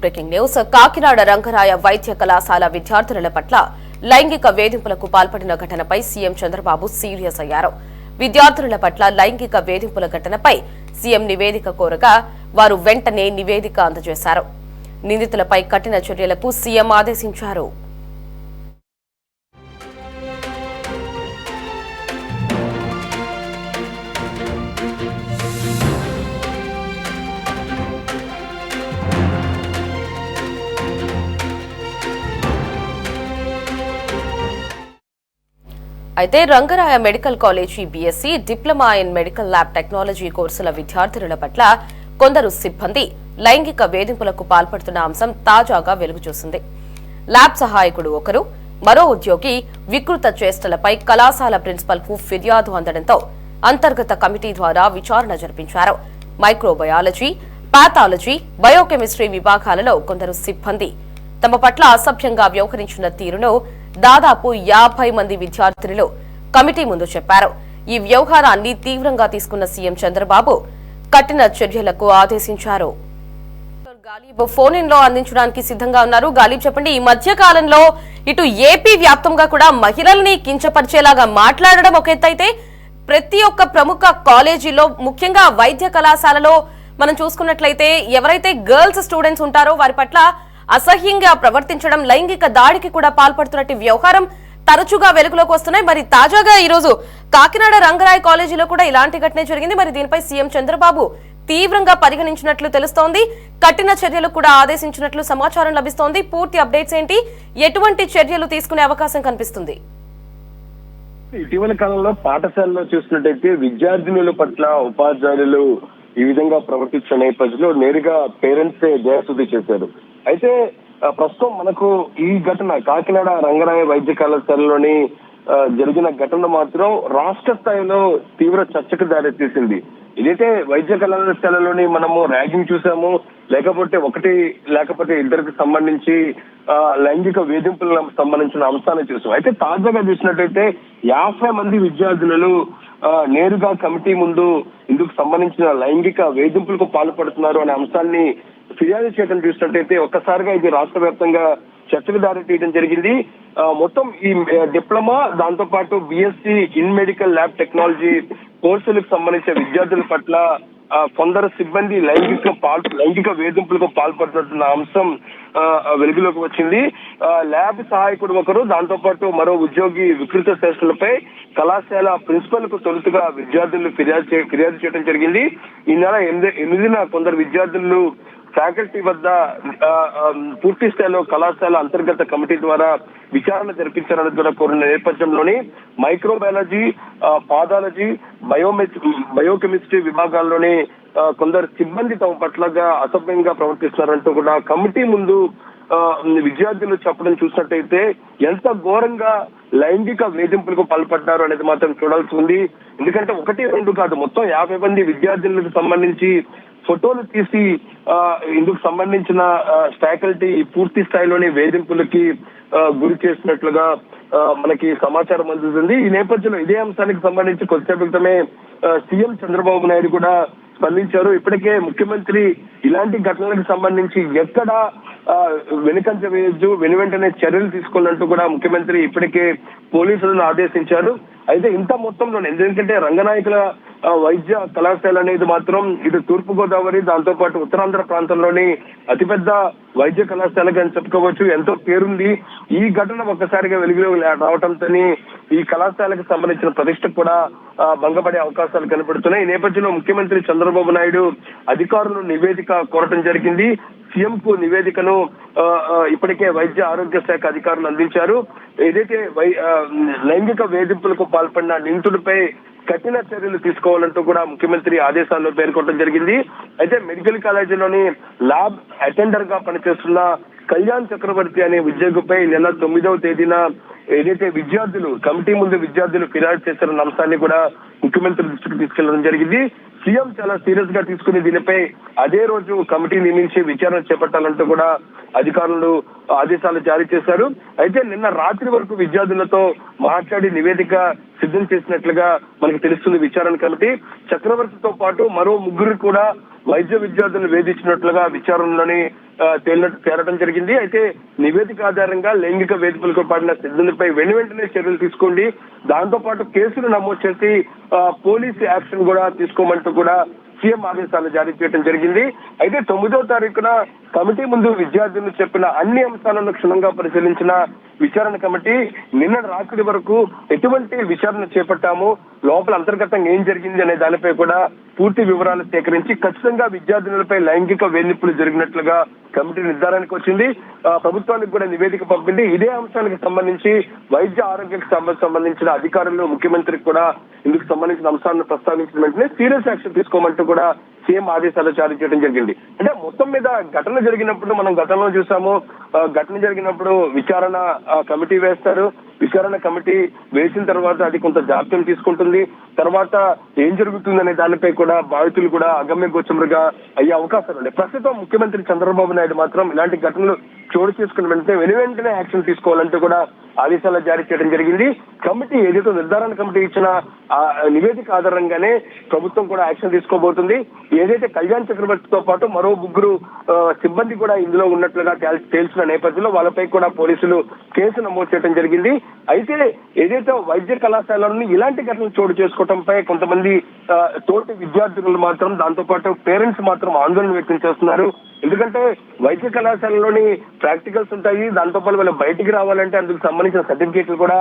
Breaking news. Kakinada Rangaraya వైద్య కళాశాల విద్యార్థుల పట్ల లైంగిక వేధింపులకు పాల్పడిన ఘటనపై సీఎం చంద్రబాబు సీరియస్ అయ్యారు. విద్యార్థుల పట్ల లైంగిక వేధింపుల ఘటనపై సీఎం నివేదిక కోరగా వారు వెంటనే నివేదిక అందజేశారు. నిందితులపై కఠిన చర్యలకు సీఎం ఆదేశించారు. అయితే Rangaraya medical college BSc, diploma in medical lab technology కోర్సుల విద్యార్థుల పట్ల కొందరు సిబ్బంది లైంగిక వేధింపులకు పాల్పడుతున్న అంశం తాజాగా వెలుగుచూసింది. ల్యాబ్ సహాయకుడు ఒకరు, మరో ఉద్యోగి వికృత చేష్టలపై కళాశాల ప్రిన్సిపల్ కు ఫిర్యాదు అందడంతో అంతర్గత కమిటీ ద్వారా విచారణ జరిపించారు. మైక్రోబయాలజీ, పాథాలజీ, బయోకెమిస్ట్రీ విభాగాలలో కొందరు సిబ్బంది తమ పట్ల అసభ్యంగా వ్యవహరించిన తీరును దాదాపు 50 మంది విద్యార్థులు కమిటీ ముందు చెప్పారు. ఈ వ్యవహారాన్ని తీవ్రంగా తీసుకున్న సీఎం చంద్రబాబు కఠిన చర్యలకు ఆదేశించారు. గాలిబ్ ఫోన్ ఇన్ లో అందించడానికి సిద్ధంగా ఉన్నారు. గాలిబ్, చెప్పండి, ఈ మధ్య కాలంలో ఇటు ఏపీ వ్యాప్తంగా కూడా మహిళల్ని కించపరిచేలాగా మాట్లాడడం ఒక ఎత్తైతే ప్రతి ఒక్క ప్రముఖ కాలేజీలో, ముఖ్యంగా వైద్య కళాశాలలో మనం చూసుకున్నట్లయితే ఎవరైతే గర్ల్స్ స్టూడెంట్స్ ఉంటారో వారి పట్ల అసహ్యంగా ప్రవర్తించడం, లైంగిక దాడికి కూడా పాల్పడుతున్నట్టు వ్యవహారం తరచుగా వెలుగులోకి వస్తున్నాయి. మరి తాజాగా ఈ రోజు కాకినాడ రంగరాయ కాలేజీలో కూడా ఇలాంటి ఘటనే జరిగింది. మరి దీనిపై సీఎం చంద్రబాబు తీవ్రంగా పరిగణించినట్లు తెలుస్తోంది. కఠిన చర్యలు కూడా ఆదేశించినట్లు సమాచారం లభిస్తోంది. పూర్తి అప్డేట్స్ ఏంటి? ఎటువంటి చర్యలు తీసుకునే అవకాశం కనిపిస్తుంది? ఇటీవల కాలంలో పాఠశాలలో చూసినట్టయితే విద్యార్థినుల పట్ల ఉపాధ్యాయులు ఈ విధంగా ప్రవర్తించిన నేపథ్యంలో నేరుగా పేరెంట్సే దయాశుద్ధి చేశారు. అయితే ప్రస్తుతం మనకు ఈ ఘటన కాకినాడ రంగరాయ వైద్య కళాశాలలోని జరిగిన ఘటన మాత్రం రాష్ట్ర స్థాయిలో తీవ్ర చర్చకు దారితీసింది. ఇదైతే వైద్య కళాశాలలోని మనము ర్యాగింగ్ చూసాము, లేకపోతే ఇద్దరికి సంబంధించి లైంగిక వేధింపులకు సంబంధించిన అంశాన్ని చూసాం. అయితే తాజాగా చూసినట్టయితే 50 మంది విద్యార్థులు నేరుగా కమిటీ ముందు ఇందుకు సంబంధించిన లైంగిక వేధింపులకు పాల్పడుతున్నారు అనే అంశాన్ని ఫిర్యాదు చేయడం చూసినట్టయితే ఒక్కసారిగా ఇది రాష్ట్ర వ్యాప్తంగా చర్చకు దారి తీయడం జరిగింది. మొత్తం ఈ డిప్లొమా, దాంతో పాటు BSc in medical lab technology కోర్సులకు సంబంధించిన విద్యార్థుల పట్ల కొందరు సిబ్బంది లైంగిక వేధింపులకు పాల్పడుతున్న అంశం వెలుగులోకి వచ్చింది. ల్యాబ్ సహాయకుడు ఒకరు, దాంతో పాటు మరో ఉద్యోగి వికృత చేష్టలపై కళాశాల ప్రిన్సిపల్ కు తొలుతగా విద్యార్థులు ఫిర్యాదు చేయడం జరిగింది. ఈ నెల 8న కొందరు విద్యార్థులు ఫ్యాకల్టీ వద్ద పూర్తి స్థాయిలో కళాశాల అంతర్గత కమిటీ ద్వారా విచారణ జరిపించాలని కూడా కోరిన నేపథ్యంలోని మైక్రోబయాలజీ, పాథాలజీ, బయోకెమిస్ట్రీ విభాగాల్లోని కొందరు సిబ్బంది తమ పట్లగా అసభ్యంగా ప్రవర్తిస్తున్నారంటూ కూడా కమిటీ ముందు విద్యార్థులు చెప్పడం చూసినట్టయితే ఎంత ఘోరంగా లైంగిక వేధింపులకు పాల్పడ్డారు అనేది మాత్రం చూడాల్సి ఉంది. ఎందుకంటే 1, 2 కాదు, మొత్తం 50 మంది విద్యార్థులకు సంబంధించి ఫోటోలు తీసి ఇందుకు సంబంధించిన ఫ్యాకల్టీ పూర్తి స్థాయిలోని వేధింపులకి గురి చేసినట్లుగా మనకి సమాచారం అందుతుంది. ఈ నేపథ్యంలో ఇదే అంశానికి సంబంధించి కొద్దిసేపు క్రితమే సీఎం చంద్రబాబు నాయుడు కూడా స్పందించారు. ఇప్పటికే ముఖ్యమంత్రి ఇలాంటి ఘటనలకు సంబంధించి ఎక్కడా వెనుకంజ వేయొద్దు, వెంటనే చర్యలు తీసుకోవాలంటూ కూడా ముఖ్యమంత్రి ఇప్పటికే పోలీసులను ఆదేశించారు. అయితే ఇంత మొత్తంలోనే, ఎందుకంటే రంగనాయకుల వైద్య కళాశాల అనేది మాత్రం ఇటు తూర్పుగోదావరి, దాంతో పాటు ఉత్తరాంధ్ర ప్రాంతంలోని అతిపెద్ద వైద్య కళాశాలగా అని చెప్పుకోవచ్చు. ఎంతో పేరుంది. ఈ ఘటన ఒక్కసారిగా వెలుగులో రావడంతో ఈ కళాశాలకు సంబంధించిన ప్రతిష్ట కూడా భంగపడే అవకాశాలు కనపడుతున్నాయి. ఈ నేపథ్యంలో ముఖ్యమంత్రి చంద్రబాబు నాయుడు అధికారులు నివేదిక కోరటం జరిగింది. సీఎం కు నివేదికను ఇప్పటికే వైద్య ఆరోగ్య శాఖ అధికారులు అందించారు. ఏదైతే లైంగిక వేధింపులకు పాల్పడిన నిందితుడిపై కఠిన చర్యలు తీసుకోవాలంటూ కూడా ముఖ్యమంత్రి ఆదేశాల్లో పేర్కొనడం జరిగింది. అయితే మెడికల్ కాలేజీలోని ల్యాబ్ అటెండర్ గా పనిచేస్తున్న కళ్యాణ్ చక్రవర్తి అనే ఉద్యోగిపై నెల 9వ తేదీన ఏదైతే కమిటీ ముందు విద్యార్థులు ఫిర్యాదు చేశారన్న అంశాన్ని కూడా ముఖ్యమంత్రి దృష్టికి తీసుకెళ్లడం జరిగింది. సీఎం చాలా సీరియస్ గా తీసుకుని దీనిపై అదే రోజు కమిటీ నియమించి విచారణ చేపట్టాలంటూ కూడా అధికారులు ఆదేశాలు జారీ చేశారు. అయితే నిన్న రాత్రి వరకు విద్యార్థులతో మాట్లాడి నివేదిక సిద్ధం చేసినట్లుగా మనకు తెలుస్తుంది విచారణ కమిటీ. చక్రవర్తితో పాటు మరో ముగ్గురు కూడా వైద్య విద్యార్థులను వేధించినట్లుగా విచారణలోని తేలటం జరిగింది. అయితే నివేదిక ఆధారంగా లైంగిక వేధింపులకు పడిన సిబ్బందిపై వెంటనే చర్యలు తీసుకోండి, దాంతో పాటు కేసులు నమోదు చేసి పోలీసు యాక్షన్ కూడా తీసుకోమంటూ కూడా సీఎం ఆదేశాలు జారీ చేయడం జరిగింది. అయితే 9వ తారీఖున కమిటీ ముందు విద్యార్థులు చెప్పిన అన్ని అంశాలను క్షుణ్ణంగా పరిశీలించిన విచారణ కమిటీ నిన్న రాత్రి వరకు ఎటువంటి విచారణ చేపట్టాము, లోపల అంతర్గతంగా ఏం జరిగింది అనే దానిపై కూడా పూర్తి వివరాలు సేకరించి ఖచ్చితంగా విద్యార్థినులపై లైంగిక వేధింపులు జరిగినట్లుగా కమిటీ నిర్ధారణకు వచ్చింది. ప్రభుత్వానికి కూడా నివేదిక పంపింది. ఇదే అంశానికి సంబంధించి వైద్య ఆరోగ్యకు సంబంధించిన అధికారులు ముఖ్యమంత్రికి కూడా ఇందుకు సంబంధించిన అంశాలను ప్రస్తావించిన వెంటనే సీరియస్ యాక్షన్ తీసుకోమంటూ కూడా సీఎం ఆదేశాలు జారీ చేయడం జరిగింది. అంటే మొత్తం మీద ఘటన జరిగినప్పుడు మనం గతంలో చూసాము, ఘటన జరిగినప్పుడు విచారణ కమిటీ వేస్తారు. విచారణ కమిటీ వేసిన తర్వాత అది కొంత జాప్యం తీసుకుంటుంది. తర్వాత ఏం జరుగుతుందనే దానిపై కూడా బాధితులు కూడా అగమ్య గోచములుగా అయ్యే అవకాశాలు ఉన్నాయి. ప్రస్తుతం ముఖ్యమంత్రి చంద్రబాబు నాయుడు మాత్రం ఇలాంటి ఘటనలు చోటు చేసుకున్న వెంటనే యాక్షన్ తీసుకోవాలంటూ కూడా ఆదేశాలు జారీ చేయడం జరిగింది. కమిటీ ఏదైతే నిర్ధారణ కమిటీ ఇచ్చిన నివేదిక ఆధారంగానే ప్రభుత్వం కూడా యాక్షన్ తీసుకోబోతుంది. ఏదైతే కళ్యాణ్ చక్రవర్తితో పాటు మరో ముగ్గురు సిబ్బంది కూడా ఇందులో ఉన్నట్లుగా తేల్చిన నేపథ్యంలో వాళ్ళపై కూడా పోలీసులు కేసు నమోదు చేయడం జరిగింది. అయితే ఏదైతే వైద్య కళాశాలలోని ఇలాంటి ఘటనలు చోటు చేసుకోవడంపై కొంతమంది తోటి విద్యార్థులు మాత్రం, దాంతో పాటు పేరెంట్స్ మాత్రం ఆందోళన వ్యక్తం చేస్తున్నారు. ఎందుకంటే వైద్య కళాశాలలోని ప్రాక్టికల్స్ ఉంటాయి, దాంతో పాటు వాళ్ళు బయటికి రావాలంటే అందుకు సంబంధించిన సర్టిఫికేట్లు కూడా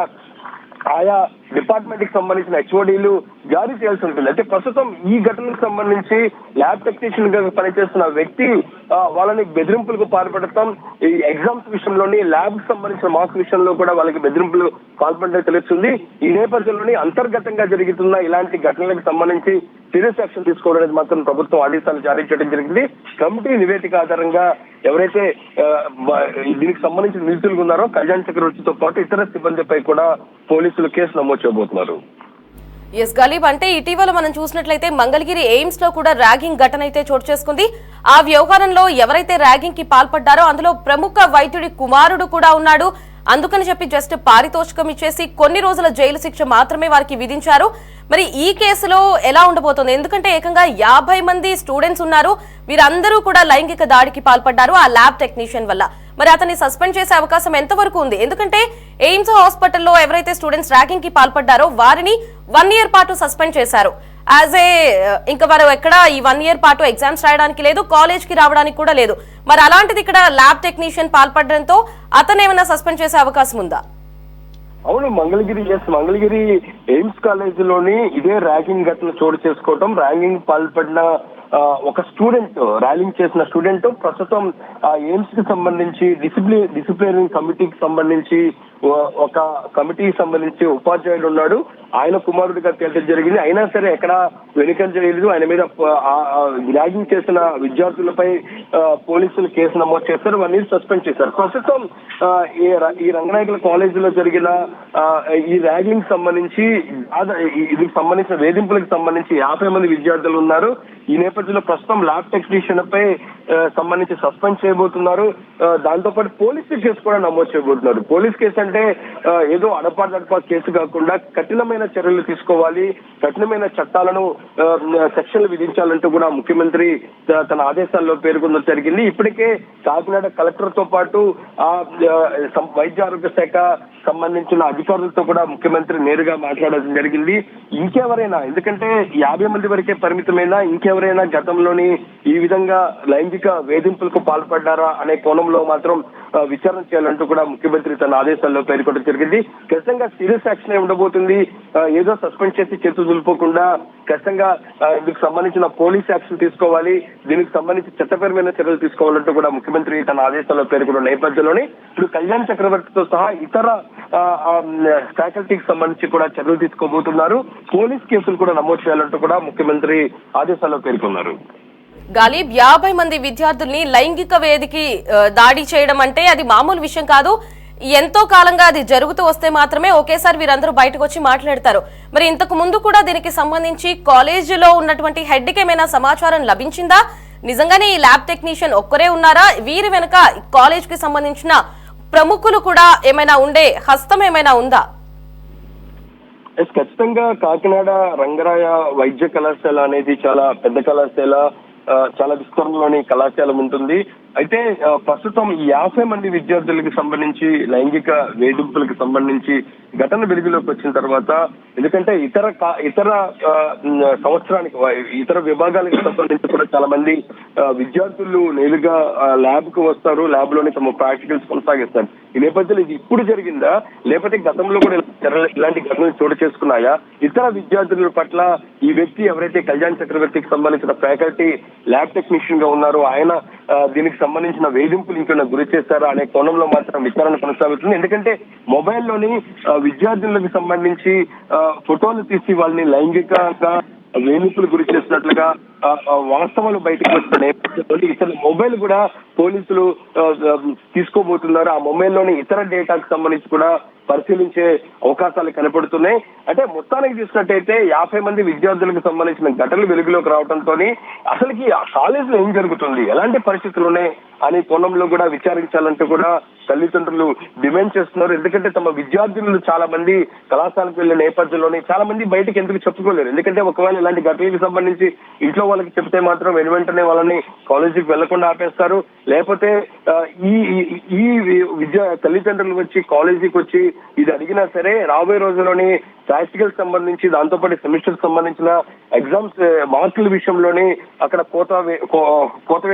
ఆయా డిపార్ట్మెంట్ కి సంబంధించిన హెచ్ఓడీలు జారీ చేయాల్సి ఉంటుంది. అయితే ప్రస్తుతం ఈ ఘటనకు సంబంధించి ల్యాబ్ టెక్నీషియన్ గా పనిచేస్తున్న వ్యక్తి వాళ్ళని బెదిరింపులకు పాల్పడతాం, ఈ ఎగ్జామ్స్ విషయంలోని ల్యాబ్ కి సంబంధించిన మార్క్స్ విషయంలో కూడా వాళ్ళకి బెదిరింపులు పాల్పడడం తెలుస్తుంది. ఈ నేపథ్యంలోని అంతర్గతంగా జరుగుతున్న ఇలాంటి ఘటనలకు సంబంధించి సీరియస్ యాక్షన్ తీసుకోవడం అనేది మాత్రం ప్రభుత్వం ఆదేశాలు జారీ చేయడం జరిగింది. కమిటీ నివేదిక ఆధారంగా ఎవరైతే దీనికి సంబంధించిన నిందితులు ఉన్నారో కళ్యాణ్ చక్రవర్తితో పాటు ఇతర సిబ్బందిపై కూడా పోలీసులు కేసు నమోదు చేయబోతున్నారు. ఎస్ గలీబ్, అంటే ఇటీవల మనం చూసినట్లయితే మంగళగిరి ఎయిమ్స్ లో కూడా ర్యాగింగ్ ఘటన అయితే చోటు చేసుకుంది. ఆ వ్యవహారంలో ఎవరైతే ర్యాగింగ్ కి పాల్పడ్డారో అందులో ప్రముఖ వైద్యుడి కుమారుడు కూడా ఉన్నాడు. అందుకని చెప్పి జస్ట్ పారితోషికం ఇచ్చేసి కొన్ని రోజుల జైలు శిక్ష మాత్రమే వారికి విధించారు. మరి ఈ కేసులో ఎలా ఉండబోతుంది? ఎందుకంటే ఏకంగా 50 మంది స్టూడెంట్స్ ఉన్నారు, వీరందరూ కూడా లైంగిక దాడికి పాల్పడ్డారు ఆ ల్యాబ్ టెక్నీషియన్ వల్ల. మరి అతన్ని సస్పెండ్ చేసే అవకాశం ఎంతవరకు ఉంది? ఎందుకంటే ఎయిమ్స్ హాస్పిటల్లో ఎవరైతే స్టూడెంట్స్ ర్యాగింగ్ కి పాల్పడ్డారో వారిని 1 year పాటు సస్పెండ్ చేశారు. ఇంకా వారు ఎక్కడ ఈ 1 year పాటు ఎగ్జామ్స్ రాయడానికి లేదు, కాలేజ్ కి రావడానికి కూడా లేదు. మరి అలాంటిది ఇక్కడ ల్యాబ్ టెక్నీషియన్ పాల్పడడంతో అతను ఏమైనా సస్పెండ్ చేసే అవకాశం ఉందా? అవును, మంగళగిరి ఎయిమ్స్ కాలేజీలోని ఇదే ర్యాగింగ్ ఘటన చోటు చేసుకోవటం, ర్యాగింగ్ పాల్పడిన ఒక స్టూడెంట్, ర్యాగింగ్ చేసిన స్టూడెంట్ ప్రస్తుతం ఎయిమ్స్ కి సంబంధించి డిసిప్లినరీ కమిటీకి సంబంధించి ఒక కమిటీకి సంబంధించి ఉపాధ్యాయుడు ఉన్నాడు, ఆయన కుమారుడిగా తేల్చడం జరిగింది. అయినా సరే ఎక్కడ వెనుకంజ లేదు. ఆయన మీద ర్యాగింగ్ చేసిన విద్యార్థులపై పోలీసులు కేసు నమోదు చేశారు, వారిని సస్పెండ్ చేశారు. ప్రస్తుతం ఈ రంగనాయకుల కాలేజీలో జరిగిన ఈ ర్యాగింగ్ సంబంధించి దీనికి సంబంధించిన వేధింపులకు సంబంధించి 50 మంది విద్యార్థులు ఉన్నారు. ఈ నేపథ్యంలో ప్రస్తుతం ల్యాబ్ టెక్నీషియన్ పై సంబంధించి సస్పెండ్ చేయబోతున్నారు. దాంతో పాటు పోలీసు కేసు కూడా నమోదు చేయబోతున్నారు. పోలీస్ కేసు అంటే ఏదో అడపా కేసు కాకుండా కఠినమైన చర్యలు తీసుకోవాలి, కఠినమైన చట్టాలను సెక్షన్లు విధించాలంటూ కూడా ముఖ్యమంత్రి తన ఆదేశాల్లో పేర్కొనడం జరిగింది. ఇప్పటికే కాకినాడ కలెక్టర్ తో పాటు వైద్య ఆరోగ్య శాఖ సంబంధించిన అధికారులతో కూడా ముఖ్యమంత్రి నేరుగా మాట్లాడడం జరిగింది. ఇంకెవరైనా, ఎందుకంటే 50 మంది వరకే పరిమితమైన, ఇంకెవరైనా గతంలోని ఈ విధంగా లైంగిక వేధింపులకు పాల్పడ్డారా అనే కోణంలో మాత్రం విచారణ చేయాలంటూ కూడా ముఖ్యమంత్రి తన ఆదేశాల్లో పేర్కొనడం జరిగింది. ఖచ్చితంగా సీరియస్ యాక్షన్ ఉండబోతుంది. ఏదో సస్పెండ్ చేసి చేతులు దులుపుకోకుండా ఖచ్చితంగా దీనికి సంబంధించిన పోలీస్ యాక్షన్ తీసుకోవాలి, దీనికి సంబంధించి చట్టపరమైన చర్యలు తీసుకోవాలంటూ కూడా ముఖ్యమంత్రి తన ఆదేశాల్లో పేర్కొన్న నేపథ్యంలోనే ఇప్పుడు కళ్యాణ్ చక్రవర్తితో సహా ఇతర ఫ్యాకల్టీకి సంబంధించి కూడా చర్యలు తీసుకోబోతున్నారు. పోలీస్ కేసులు కూడా నమోదు చేయాలంటూ కూడా ముఖ్యమంత్రి ఆదేశాల్లో పేర్కొన్నారు. గాలిబ్, 50 మంది విద్యార్థుల్ని లైంగిక వేదికి దాడి చేయడం అంటే అది మామూలు విషయం కాదు. ఎంతో కాలంగా అది జరుగుతూ వస్తే మాత్రమే ఒకేసారి వీరందరూ బయటకు వచ్చి మాట్లాడతారు. మరి ఇంతకు ముందు కూడా దీనికి సంబంధించి కాలేజీలో ఉన్నటువంటి హెడ్ కి ఏమైనా సమాచారం లభించిందా, నిజంగానే ఈ ల్యాబ్ టెక్నీషియన్ ఒక్కరే ఉన్నారా? వీరి వెనుక కాలేజ్ కి సంబంధించిన ప్రముఖులు కూడా ఏమైనా ఉండే హస్తం ఏమైనా ఉందా? ఖచ్చితంగా కాకినాడ రంగరాయ వైద్య కళాశాల అనేది చాలా పెద్ద కళాశాల, చాలా విస్తరణలోని కళాశాల ఉంటుంది. అయితే ప్రస్తుతం 50 మంది విద్యార్థులకు సంబంధించి లైంగిక వేధింపులకు సంబంధించి ఘటన వెలుగులోకి వచ్చిన తర్వాత, ఎందుకంటే ఇతర సంవత్సరానికి ఇతర విభాగాలకు సంబంధించి కూడా చాలా మంది విద్యార్థులు నేరుగా ల్యాబ్ కు వస్తారు, ల్యాబ్ లోని తమ ప్రాక్టికల్స్ కొనసాగిస్తారు. ఈ నేపథ్యంలో ఇది ఇప్పుడు జరిగిందా, లేకపోతే గతంలో కూడా ఇలాంటి ఘటనలు చోటు చేసుకున్నాయా? ఇతర విద్యార్థుల పట్ల ఈ వ్యక్తి ఎవరైతే కళ్యాణ్ చక్రవర్తికి సంబంధించిన ఫ్యాకల్టీ ల్యాబ్ టెక్నీషియన్ గా ఉన్నారో ఆయన దీనికి సంబంధించిన వేధింపులు ఇంకేమైనా గురి చేస్తారా అనే కోణంలో మాత్రం విచారణ కొనసాగుతుంది. ఎందుకంటే మొబైల్లోని విద్యార్థులకు సంబంధించి ఫోటోలు తీసి వాళ్ళని లైంగికంగా వేధింపులు గురి చేసినట్లుగా వాస్తవాలు బయటకు వచ్చిన నేపథ్యంలో ఇతర మొబైల్ కూడా పోలీసులు తీసుకోబోతున్నారు. ఆ మొబైల్లోని ఇతర డేటాకు సంబంధించి కూడా పరిశీలించే అవకాశాలు కనపడుతున్నాయి. అంటే మొత్తానికి చూసినట్టయితే 50 మంది విద్యార్థులకు సంబంధించిన ఘటనలు వెలుగులోకి రావడంతో అసలుకి ఆ కాలేజీలో ఏం జరుగుతుంది, ఎలాంటి పరిస్థితులు ఉన్నాయి అనే కోణంలో కూడా విచారించాలంటూ కూడా తల్లిదండ్రులు డిమాండ్ చేస్తున్నారు. ఎందుకంటే తమ విద్యార్థులు చాలా మంది కళాశాలకు వెళ్లే నేపథ్యంలోనే చాలా మంది బయటకు ఎందుకు చెప్పుకోలేరు. ఎందుకంటే ఒకవేళ ఇలాంటి ఘటనలకు సంబంధించి ఇంట్లో వాళ్ళకి చెప్తే మాత్రం వెంటనే వాళ్ళని కాలేజీకి వెళ్లకుండా ఆపేస్తారు. లేకపోతే ఈ తల్లిదండ్రులు వచ్చి కాలేజీకి వచ్చి ఇది అడిగినా సరే రాబోయే రోజుల్లోని ప్రాక్టికల్ సంబంధించి దాంతోపాటు సెమిస్టర్ సంబంధించిన ఎగ్జామ్స్ మార్కుల విషయంలోని అక్కడ కోత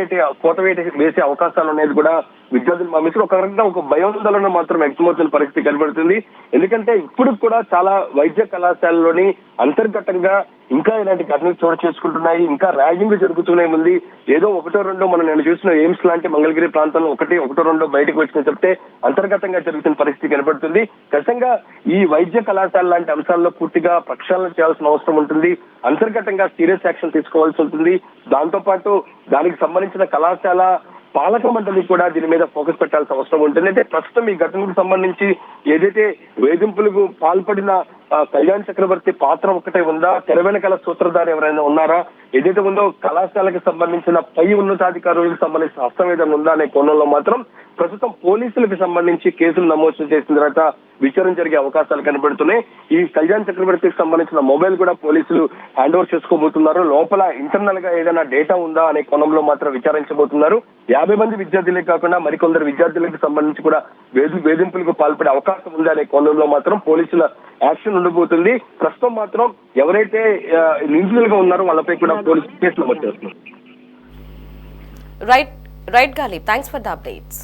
వేసే అవకాశాలు అనేది కూడా విద్యార్థులు భావించారు. ఒక రకంగా ఒక భయోందోళన మాత్రం వ్యక్తమవుతున్న పరిస్థితి కనబడుతుంది. ఎందుకంటే ఇప్పుడు కూడా చాలా వైద్య కళాశాలలోని అంతర్గతంగా ఇంకా ఇలాంటి ఘటనలు చోటు చేసుకుంటున్నాయి, ఇంకా ర్యాగింగ్ జరుగుతూనే ఉంది. ఏదో ఒకటో రెండో నేను చూసిన ఎయిమ్స్ లాంటి మంగళగిరి ప్రాంతంలో ఒకటో రెండో బయటకు వచ్చిన చెప్తే అంతర్గతంగా జరుగుతున్న పరిస్థితి కనబడుతుంది. ఖచ్చితంగా ఈ వైద్య కళాశాల లాంటి అంశాల్లో పూర్తిగా ప్రక్షాళన చేయాల్సిన అవసరం ఉంటుంది. అంతర్గతంగా సీరియస్ యాక్షన్ తీసుకోవాల్సి ఉంటుంది. దాంతో పాటు దానికి సంబంధించిన కళాశాల పాలక మండలి కూడా దీని మీద ఫోకస్ పెట్టాల్సిన అవసరం ఉంటుంది. అంటే ప్రస్తుతం ఈ ఘటనకు సంబంధించి ఏదైతే వేధింపులకు పాల్పడిన కళ్యాణ్ చక్రవర్తి పాత్ర ఒకటే ఉందా, తెర వెనకాల సూత్రధారి ఎవరైనా ఉన్నారా, ఏదైతే ఉందో కళాశాలకు సంబంధించిన పై ఉన్నతాధికారులకు సంబంధించిన హస్తం ఏదైనా ఉందా అనే కోణంలో మాత్రం ప్రస్తుతం పోలీసులకు సంబంధించి కేసులు నమోదు చేసిన తర్వాత విచారణ జరిగే అవకాశాలు కనబడుతున్నాయి. ఈ కళ్యాణ్ చక్రవర్తికి సంబంధించిన మొబైల్ కూడా పోలీసులు హ్యాండ్ ఓవర్ చేసుకోబోతున్నారు. లోపల ఇంటర్నల్ గా ఏదైనా డేటా ఉందా అనే కోణంలో మాత్రం విచారించబోతున్నారు. 50 మంది విద్యార్థులే కాకుండా మరికొందరు విద్యార్థులకు సంబంధించి కూడా వేధింపులకు పాల్పడే అవకాశం ఉందా అనే కోణంలో మాత్రం పోలీసుల యాక్షన్ ఉండబోతుంది. ప్రస్తుతం మాత్రం ఎవరైతే నిందితులుగా ఉన్నారో వాళ్ళపై కూడా పోలీసులు కేసులు నమోదు చేస్తున్నారు. రైట్ గాలి, థ్యాంక్స్ ఫర్ ద అప్డేట్స్.